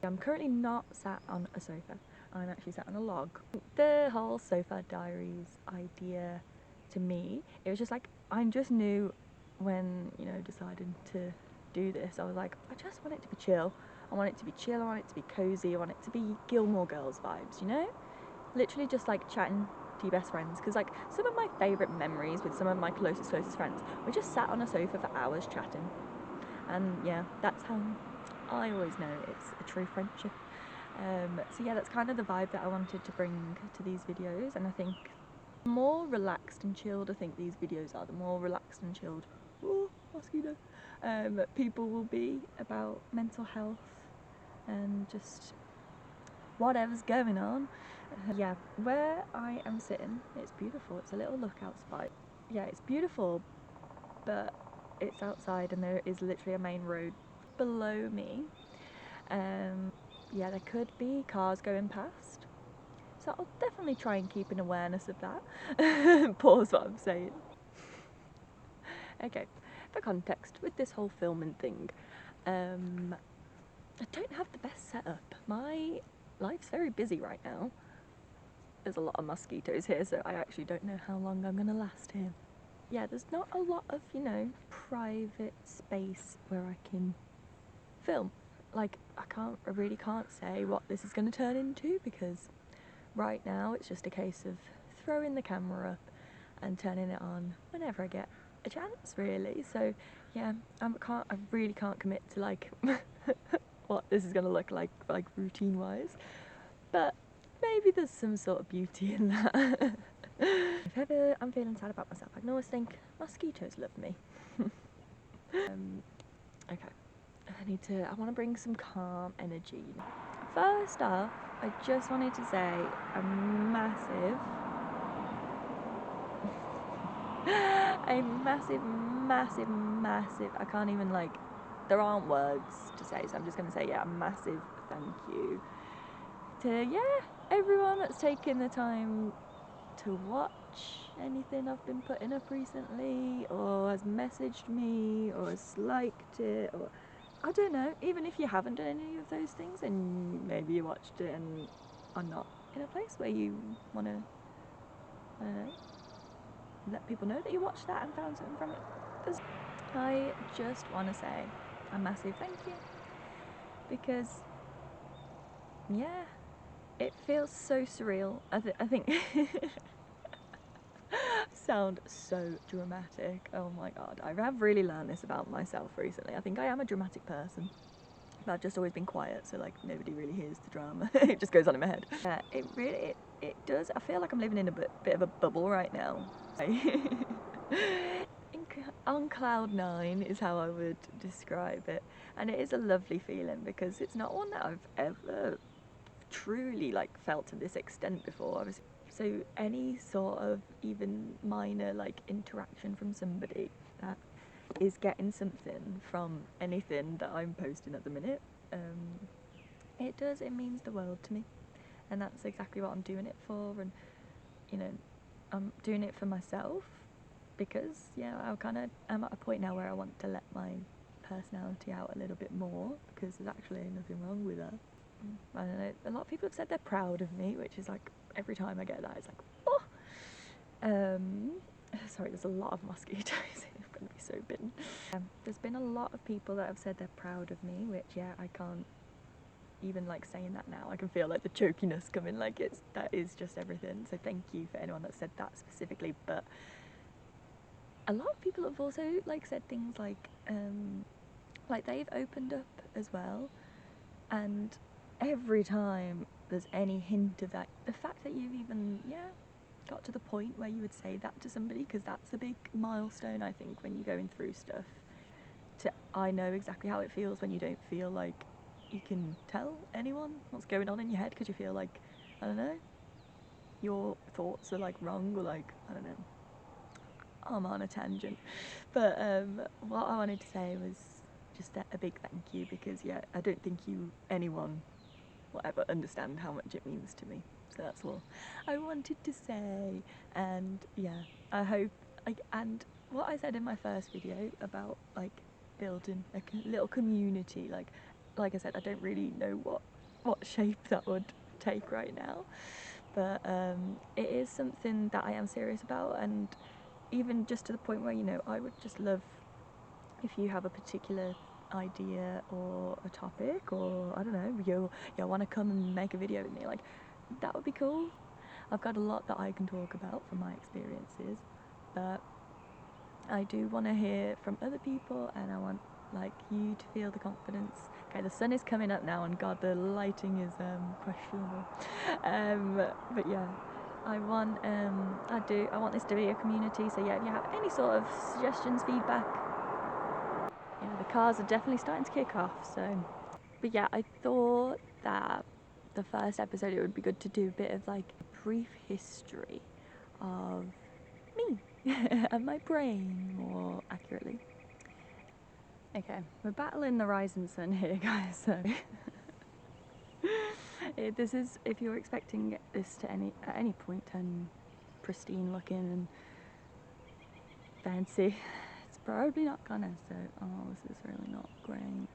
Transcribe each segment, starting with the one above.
I'm currently not sat on a sofa, I'm actually sat on a log. The whole sofa diaries idea, to me, it was just like, I just knew when, you know, deciding to do this, I was like, I just want it to be chill. I want it to be chill, I want it to be cozy, I want it to be Gilmore Girls vibes, you know? Literally just like chatting to your best friends, because like some of my favourite memories with some of my closest friends, we just sat on a sofa for hours chatting. And yeah, that's how I always know it's a true friendship. So yeah, that's kind of the vibe that I wanted to bring to these videos, and I think the more relaxed and chilled I think these videos are, the more relaxed and chilled, oh, mosquito, people will be about mental health and just whatever's going on. Yeah, where I am sitting, it's beautiful. It's a little lookout spot. Yeah, it's beautiful, but it's outside and there is literally a main road below me. Yeah, there could be cars going past, so I'll definitely try and keep an awareness of that. Pause what I'm saying. Okay, for context, with this whole filming thing, I don't have the best setup. My life's very busy right now. There's a lot of mosquitoes here, so I actually don't know how long I'm gonna last here. Yeah, there's not a lot of, you know, private space where I can film. Like, I really can't say what this is gonna turn into, because right now it's just a case of throwing the camera up and turning it on whenever I get a chance, really. So yeah, I really can't commit to like what this is gonna look like routine wise, but maybe there's some sort of beauty in that. If ever I'm feeling sad about myself, I can always think mosquitoes love me. Okay, I want to bring some calm energy. First off, I just wanted to say a massive I can't even, like, there aren't words to say, so I'm just gonna say, yeah, a massive thank you to, yeah, everyone that's taken the time to watch anything I've been putting up recently, or has messaged me, or has liked it, or I don't know, even if you haven't done any of those things and maybe you watched it and are not in a place where you want to, I don't know, let people know that you watched that and found something from it. I just want to say a massive thank you, because yeah, it feels so surreal. I think sound so dramatic. Oh my god, I have really learned this about myself recently. I think I am a dramatic person, but I've just always been quiet, so like nobody really hears the drama. It just goes on in my head. Yeah, it really it does. I feel like I'm living in a bit of a bubble right now. On cloud 9 is how I would describe it, and it is a lovely feeling because it's not one that I've ever truly like felt to this extent before. So any sort of even minor like interaction from somebody that is getting something from anything that I'm posting at the minute, it means the world to me, and that's exactly what I'm doing it for. And you know, I'm doing it for myself because yeah, I'm at a point now where I want to let my personality out a little bit more, because there's actually nothing wrong with that. I don't know, a lot of people have said they're proud of me, which is like, every time I get that, it's like, oh! Sorry, there's a lot of mosquitoes. I'm gonna be so bitten. There's been a lot of people that have said they're proud of me, which yeah, I can't even like saying that now. I can feel like the chokiness coming, like that is just everything. So thank you for anyone that said that specifically. But a lot of people have also like said things like they've opened up as well, and every time there's any hint of that, the fact that you've even got to the point where you would say that to somebody, because that's a big milestone, I think, when you're going through stuff. I know exactly how it feels when you don't feel like you can tell anyone what's going on in your head, because you feel like, I don't know, your thoughts are like wrong, or like, I don't know, I'm on a tangent. But what I wanted to say was just a big thank you, because yeah, I don't think anyone will ever understand how much it means to me. So that's all I wanted to say. And yeah, I hope, and what I said in my first video about like building a little community, like like I said, I don't really know what shape that would take right now, but it is something that I am serious about, and even just to the point where, you know, I would just love if you have a particular idea or a topic, or I don't know, you want to come and make a video with me, like that would be cool. I've got a lot that I can talk about from my experiences, but I do want to hear from other people, and I want like you to feel the confidence. Okay, the sun is coming up now, and God, the lighting is questionable. But yeah, I want this to be a community. So yeah, if you have any sort of suggestions, feedback, yeah, the cars are definitely starting to kick off. So, but yeah, I thought that the first episode it would be good to do a bit of like a brief history of me and my brain, more accurately. Okay, we're battling the rising sun here, guys. So this is, if you're expecting this to at any point turn pristine looking and fancy, it's probably not gonna. So, oh, this is really not great.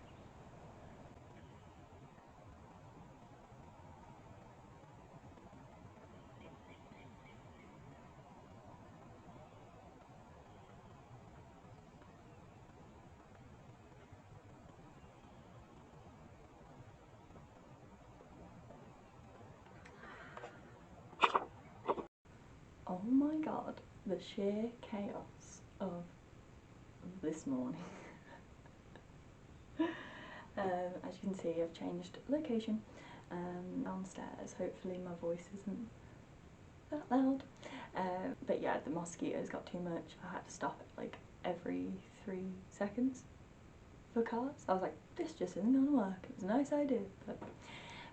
Oh my god, the sheer chaos of this morning. As you can see, I've changed location downstairs. Hopefully my voice isn't that loud. But yeah, the mosquitoes got too much. I had to stop it like every 3 seconds for cars. I was like, this just isn't gonna work. It was a nice idea, but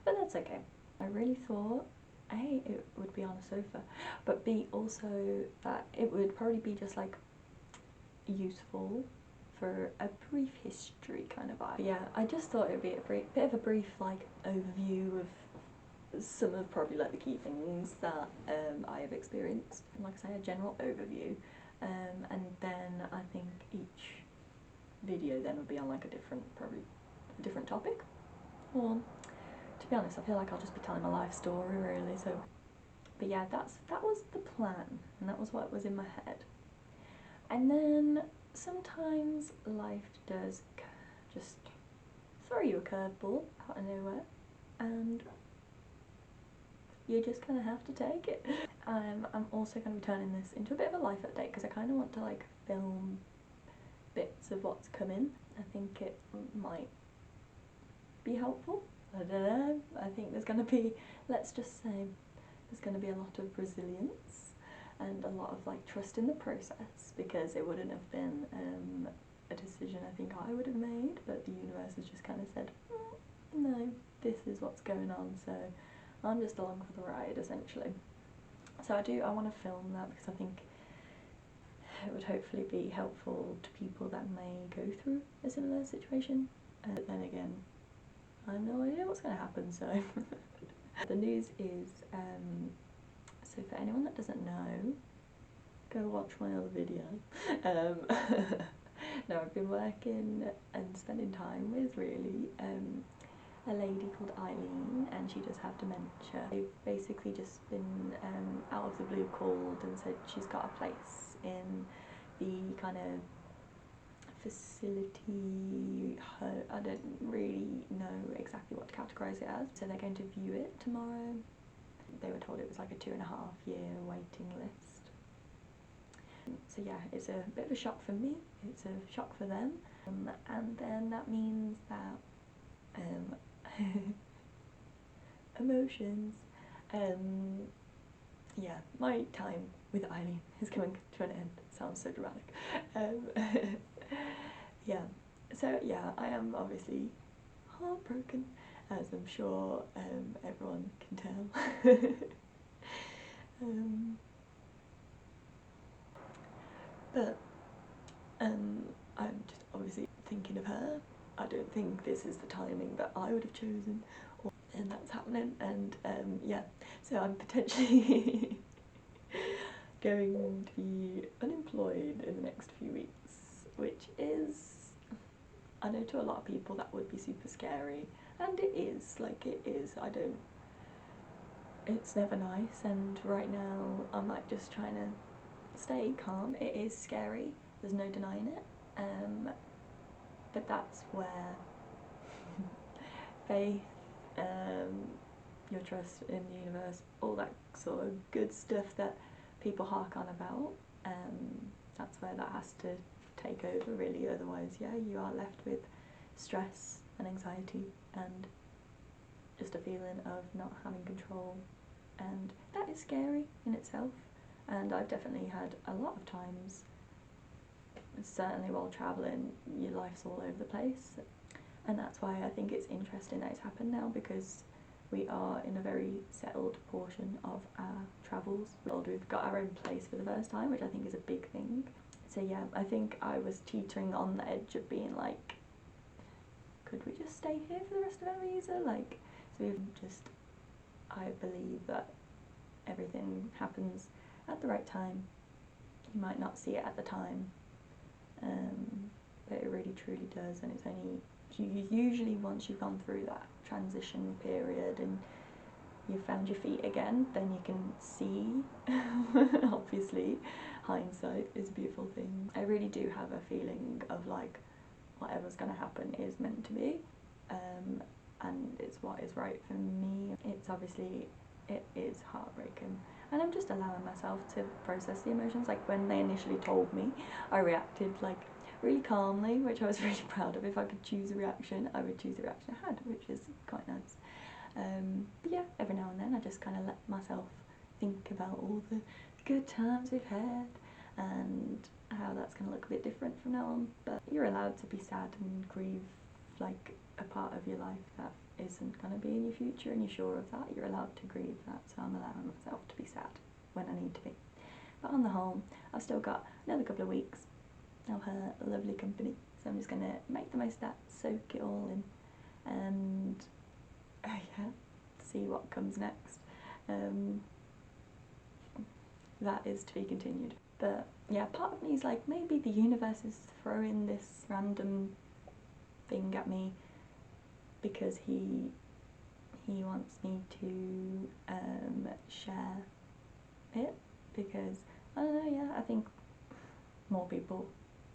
that's okay. I really thought A, it would be on a sofa, but B, also that it would probably be just like useful for a brief history kind of vibe. Yeah, I just thought it would be a bit of a brief like overview of some of probably like the key things that I have experienced. Like I say, a general overview, and then I think each video then would be on like probably a different topic. Or to be honest, I feel like I'll just be telling my life story really. So, but yeah, that was the plan, and that was what was in my head. And then sometimes life does just throw you a curveball out of nowhere, and you just kind of have to take it. I'm also going to be turning this into a bit of a life update because I kind of want to like film bits of what's coming. I think it might be helpful. I don't know. I think there's going to be, let's just say, there's going to be a lot of resilience and a lot of like trust in the process, because it wouldn't have been a decision I think I would have made, but the universe has just kind of said, no, this is what's going on, so I'm just along for the ride essentially. So I want to film that because I think it would hopefully be helpful to people that may go through a similar situation. But then again, I have no idea what's going to happen, so the news is, so for anyone that doesn't know, go watch my other video. No, I've been working and spending time with really a lady called Eileen, and she does have dementia. They've basically just been out of the blue called and said she's got a place in the kind of facility, I don't really know exactly what to categorise it as. So they're going to view it tomorrow. They were told it was like a 2.5 year waiting list. So yeah, it's a bit of a shock for me, it's a shock for them, and then that means that emotions, yeah, my time with Eileen is coming to an end. Sounds so dramatic. Yeah, so yeah, I am obviously heartbroken, as I'm sure everyone can tell. But I'm just obviously thinking of her. I don't think this is the timing that I would have chosen, and that's happening, and yeah, so I'm potentially going to be unemployed in the next few weeks, which is I know to a lot of people that would be super scary, and it is, like it is. It's never nice, and right now I'm like just trying to stay calm. It is scary, there's no denying it, but that's where faith, your trust in the universe, all that sort of good stuff that people hark on about, that's where that has to take over really, otherwise yeah, you are left with stress and anxiety and just a feeling of not having control, and that is scary in itself. And I've definitely had a lot of times, certainly while travelling, your life's all over the place, and that's why I think it's interesting that it's happened now, because we are in a very settled portion of our travels. We've got our own place for the first time, which I think is a big thing. So yeah, I think I was teetering on the edge of being like, could we just stay here for the rest of our visa? Like, so we've just, I believe that everything happens at the right time. You might not see it at the time, but it really truly does, and it's only usually once you've gone through that transition period and you've found your feet again, then you can see. Obviously, hindsight is a beautiful thing. I really do have a feeling of like whatever's going to happen is meant to be, and it's what is right for me. It's obviously, it is heartbreaking, and I'm just allowing myself to process the emotions. Like when they initially told me, I reacted like really calmly, which I was really proud of. If I could choose a reaction, I would choose the reaction I had, which is quite nice. But yeah, every now and then I just kind of let myself think about all the good times we've had and how that's going to look a bit different from now on. But you're allowed to be sad and grieve like a part of your life that isn't going to be in your future, and you're sure of that. You're allowed to grieve that, so I'm allowing myself to be sad when I need to be. But on the whole, I've still got another couple of weeks of her lovely company, so I'm just going to make the most of that, soak it all in, and yeah, see what comes next. That is to be continued. But yeah, part of me is like, maybe the universe is throwing this random thing at me because he wants me to share it, because I don't know, yeah, I think more people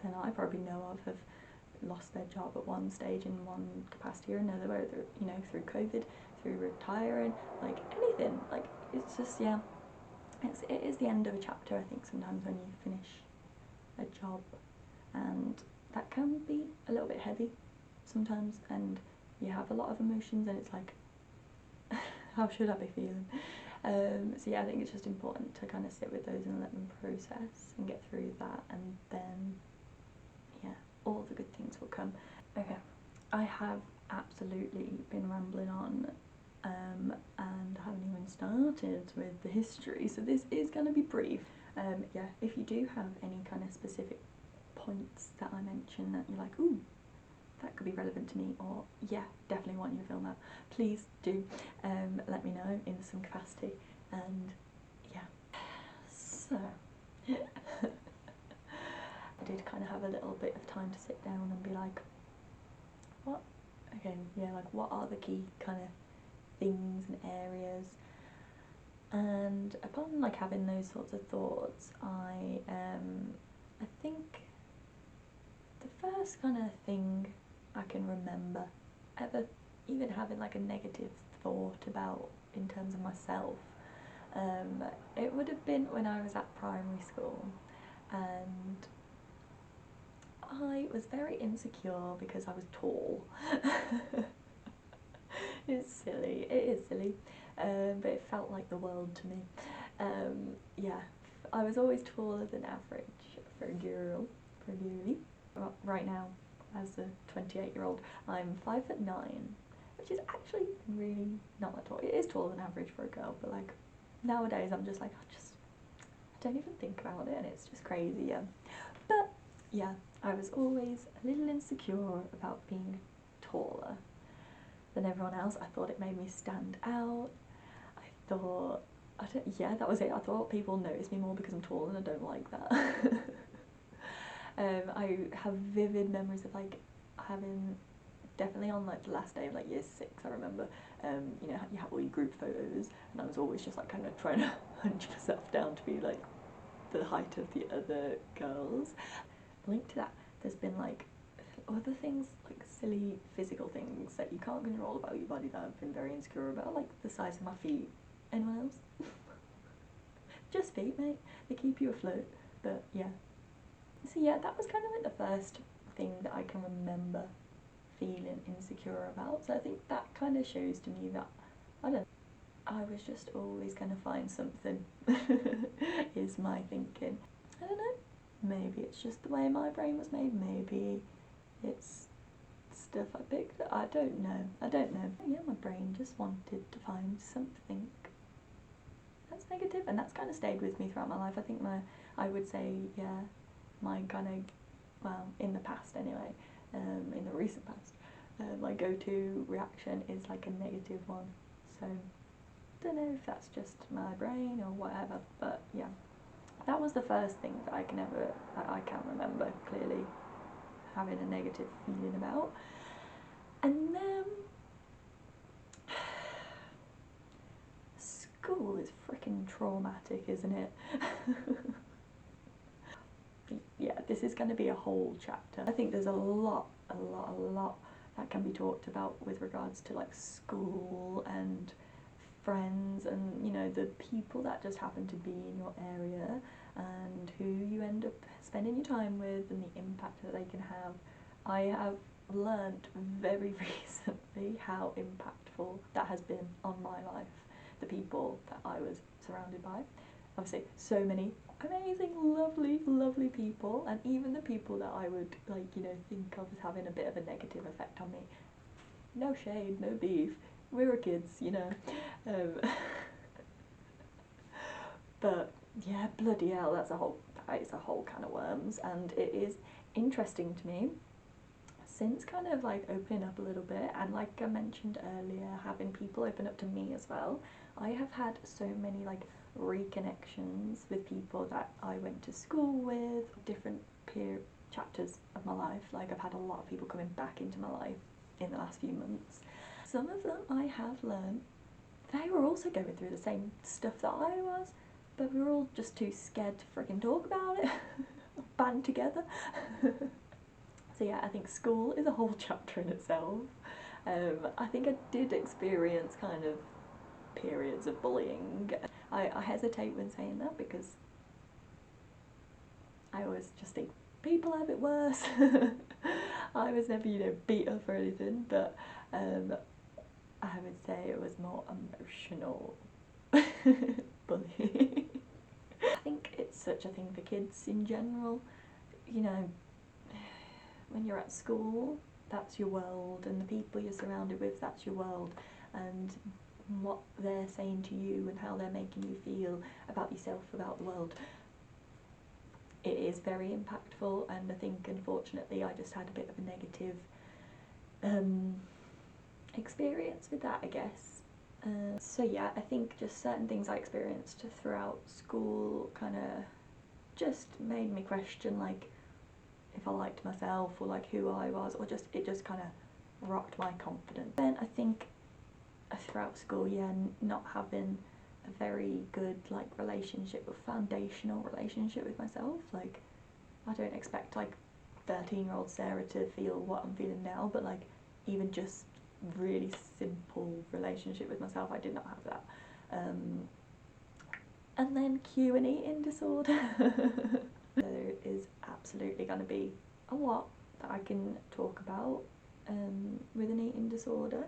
than I probably know of have lost their job at one stage in one capacity or another, whether, you know, through COVID, through retiring, like anything. Like it's just, yeah, it is the end of a chapter, I think, sometimes when you finish a job, and that can be a little bit heavy sometimes, and you have a lot of emotions, and it's like, how should I be feeling? So yeah, I think it's just important to kind of sit with those and let them process and get through that, and then yeah, all the good things will come. Okay, I have absolutely been rambling on, and haven't even started with the history, so this is going to be brief. Yeah, if you do have any kind of specific points that I mention that you're like, ooh, that could be relevant to me, or yeah, definitely want you to film that, please do let me know in some capacity. And yeah, so I did kind of have a little bit of time to sit down and be like, what, again, yeah, like what are the key kind of things and areas, and upon like having those sorts of thoughts, I think the first kind of thing I can remember ever even having like a negative thought about in terms of myself, it would have been when I was at primary school, and I was very insecure because I was tall. It's silly, it is silly, but it felt like the world to me. Yeah, I was always taller than average for a girl, for a girlie. Right now, as a 28-year-old, I'm 5'9", which is actually really not that tall. It is taller than average for a girl, but like nowadays I'm just like, I don't even think about it, and it's just crazy, yeah. But yeah, I was always a little insecure about being taller than everyone else. I thought it made me stand out. I thought, yeah, that was it. I thought people notice me more because I'm tall, and I don't like that. I have vivid memories of like, I having, definitely on like the last day of like year 6, I remember, you know, you have all your group photos, and I was always just like kind of trying to hunch myself down to be like the height of the other girls. Linked to that, there's been like other things, like silly physical things that you can't control about your body that I've been very insecure about, like the size of my feet. Anyone else? Just feet, mate. They keep you afloat. But yeah. So yeah, that was kind of like the first thing that I can remember feeling insecure about. So I think that kind of shows to me that, I don't know, I was just always going to find something, is my thinking. I don't know. Maybe it's just the way my brain was made. Maybe it's stuff I picked up. I don't know. Yeah, my brain just wanted to find something that's negative, and that's kind of stayed with me throughout my life. I think I would say, yeah, my kind of, well, in the past anyway, in the recent past, my go-to reaction is like a negative one. So, don't know if that's just my brain or whatever, but yeah. That was the first thing that I can remember clearly having a negative feeling about. And then school is freaking traumatic, isn't it? Yeah, this is going to be a whole chapter. I think there's a lot that can be talked about with regards to like school and friends, and you know, the people that just happen to be in your area and who you end up spending your time with, and the impact that they can have. I have learned very recently how impactful that has been on my life, the people that I was surrounded by. Obviously so many amazing, lovely people, and even the people that I would like, you know, think of as having a bit of a negative effect on me. No shade, no beef, we were kids, you know. But yeah, bloody hell, that is a whole can of worms, and it is interesting to me since kind of like opening up a little bit, and like I mentioned earlier, having people open up to me as well. I have had so many like reconnections with people that I went to school with, different peer chapters of my life. Like I've had a lot of people coming back into my life in the last few months. Some of them I have learned they were also going through the same stuff that I was, but we were all just too scared to freaking talk about it. Band together. So yeah, I think school is a whole chapter in itself. I think I did experience kind of periods of bullying. I hesitate when saying that because I always just think people have it worse. I was never, you know, beat up or anything, but I would say it was more emotional bullying. I think it's such a thing for kids in general. You know, when you're at school, that's your world, and the people you're surrounded with, that's your world, and what they're saying to you and how they're making you feel about yourself, about the world, it is very impactful. And I think unfortunately I just had a bit of a negative experience with that, I guess. So yeah, I think just certain things I experienced throughout school kind of just made me question like if I liked myself or like who I was, or just it just kind of rocked my confidence. Then I think throughout school, yeah, not having a very good like relationship, or foundational relationship with myself. Like I don't expect like 13-year-old Sarah to feel what I'm feeling now, but like even just really simple relationship with myself, I did not have that. And then Q and eating disorder. There is absolutely going to be a lot that I can talk about with an eating disorder.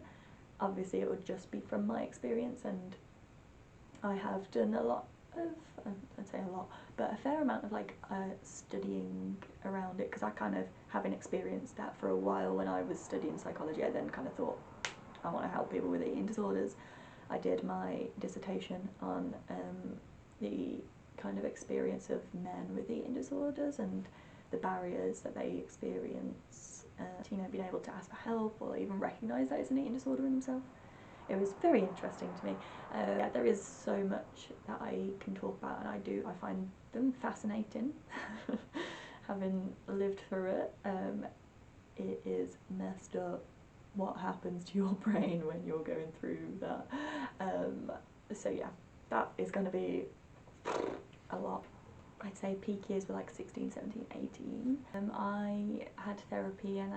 Obviously it would just be from my experience, and I have done a lot of, I'd say a lot, but a fair amount of like studying around it, because I kind of having experienced that for a while when I was studying psychology. I then kind of thought I want to help people with eating disorders. I did my dissertation on the kind of experience of men with eating disorders and the barriers that they experience, you know, being able to ask for help or even recognise that it's an eating disorder in themselves. It was very interesting to me. Yeah, there is so much that I can talk about, and I find them fascinating, having lived through it. it is messed up what happens to your brain when you're going through that. So yeah, that is going to be a lot. I'd say peak years were like 16, 17, 18. I had therapy, and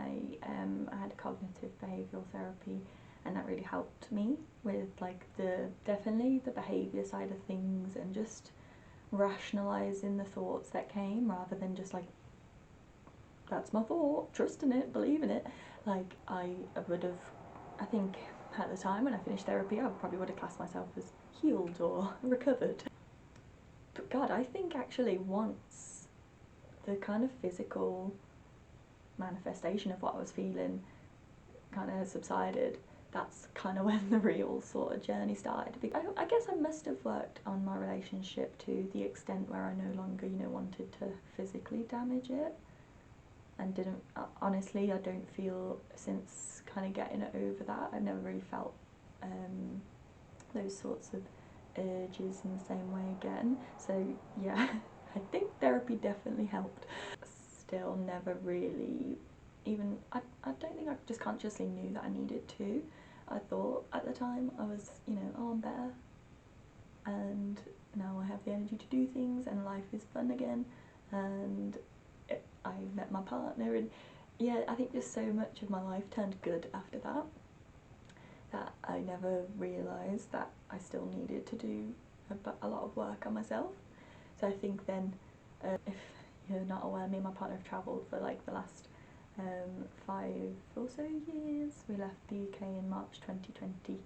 I had cognitive behavioural therapy, and that really helped me with like definitely the behaviour side of things, and just rationalising the thoughts that came, rather than just like, that's my thought, trust in it, believe in it. Like I would have, I think at the time when I finished therapy, I probably would have classed myself as healed or recovered. But God, I think actually once the kind of physical manifestation of what I was feeling kind of subsided, that's kind of when the real sort of journey started. I guess I must have worked on my relationship to the extent where I no longer, you know, wanted to physically damage it, and didn't, honestly, I don't feel, since kind of getting over that, I've never really felt those sorts of urges in the same way again. So yeah, I think therapy definitely helped. Still never really even, I don't think I just consciously knew that I needed to. I thought at the time I was, you know, oh, I'm better, and now I have the energy to do things, and life is fun again, and I met my partner, and yeah, I think just so much of my life turned good after that, that I never realised that I still needed to do a lot of work on myself. So I think then, if you're not aware, me and my partner have travelled for like the last 5 or so years. We left the UK in March 2020.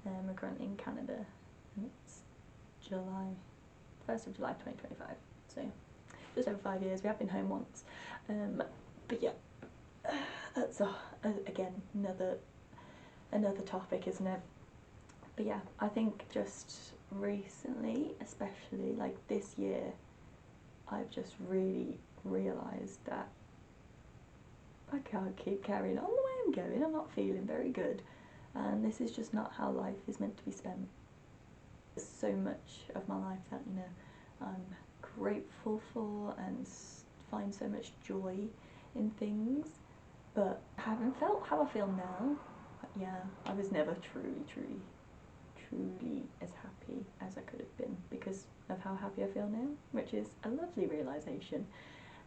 We're currently in Canada, and it's July, 1st of July 2025. So just over 5 years. We have been home once, but yeah, that's again another topic, isn't it? But yeah, I think just recently, especially like this year, I've just really realised that I can't keep carrying on the way I'm going. I'm not feeling very good, and this is just not how life is meant to be spent. There's so much of my life that, you know, I'm grateful for and find so much joy in things, but I haven't felt how I feel now. But yeah, I was never truly as happy as I could have been because of how happy I feel now, which is a lovely realisation.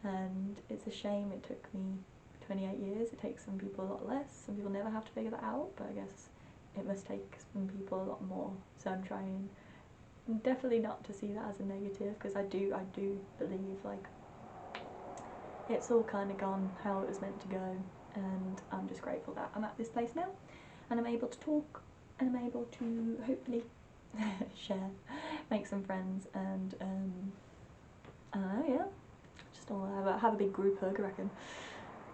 And it's a shame it took me 28 years. It takes some people a lot less. Some people never have to figure that out, but I guess it must take some people a lot more. So I'm trying definitely not to see that as a negative, because I do believe like it's all kind of gone how it was meant to go, and I'm just grateful that I'm at this place now, and I'm able to talk, and I'm able to hopefully share, make some friends, and yeah, just all have a big group hug, I reckon.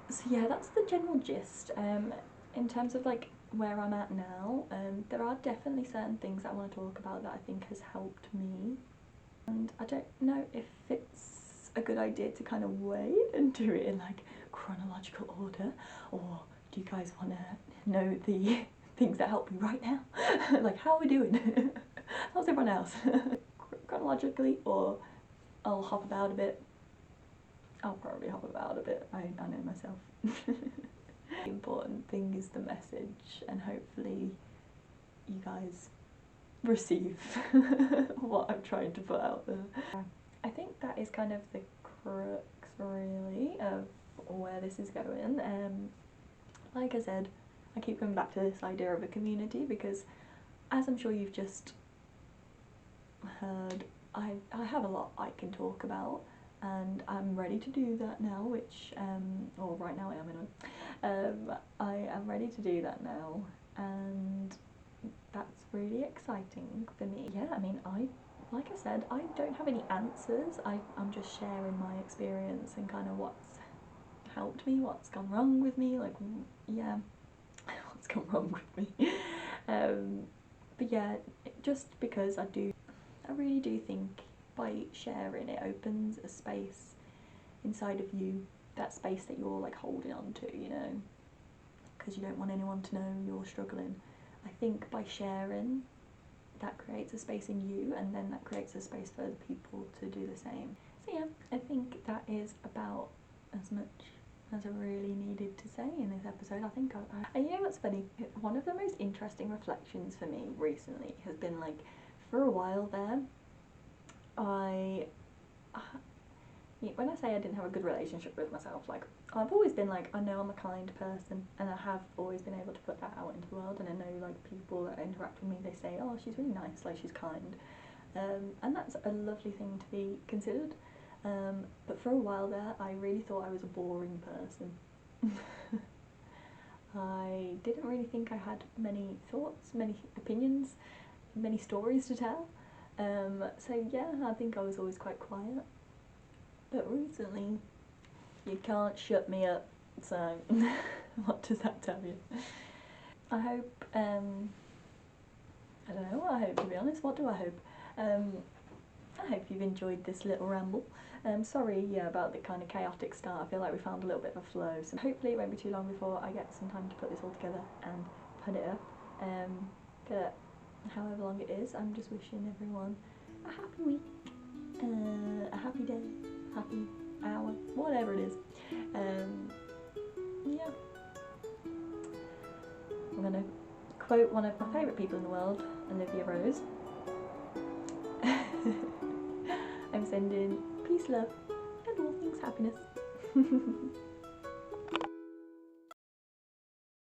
So yeah, that's the general gist. In terms of like where I'm at now, there are definitely certain things that I want to talk about that I think has helped me, and I don't know if it's a good idea to kind of wait and do it in like chronological order, or do you guys want to know the things that help me right now? Like, how are we doing? How's everyone else? Chronologically, or I'll hop about a bit. I'll probably hop about a bit, I know myself. The important thing is the message, and hopefully you guys receive what I'm trying to put out there. I think that is kind of the crux, really, of where this is going. Like I said, I keep coming back to this idea of a community because, as I'm sure you've just heard, I have a lot I can talk about, and I'm ready to do that now, which, or right now I am anyway. I am ready to do that now, and that's really exciting for me. Yeah, I mean, like I said, I don't have any answers. I'm just sharing my experience and kind of what's helped me, what's gone wrong with me, like, yeah, what's gone wrong with me. But yeah, just because I really do think by sharing it opens a space inside of you, that space that you're like holding on to, you know, because you don't want anyone to know you're struggling. I think by sharing, that creates a space in you, and then that creates a space for other people to do the same. So yeah, I think that is about as much as I really needed to say in this episode. I think and you know what's funny? One of the most interesting reflections for me recently has been like, for a while there, when I say I didn't have a good relationship with myself, like, I've always been like, I know I'm a kind person, and I have always been able to put that out into the world, and I know like people that interact with me, they say, oh, she's really nice, like she's kind, and that's a lovely thing to be considered. But for a while there, I really thought I was a boring person. I didn't really think I had many thoughts, many opinions, many stories to tell. So yeah, I think I was always quite quiet. But recently, you can't shut me up, so what does that tell you? I hope, I don't know what I hope, to be honest. What do I hope? I hope you've enjoyed this little ramble. Sorry, yeah, about the kind of chaotic start. I feel like we found a little bit of a flow, so hopefully it won't be too long before I get some time to put this all together and put it up. But however long it is, I'm just wishing everyone a happy week, a happy day, happy hour, whatever it is. Yeah. I'm gonna quote one of my favourite people in the world, Olivia Rose. I'm sending peace, love, and all things happiness.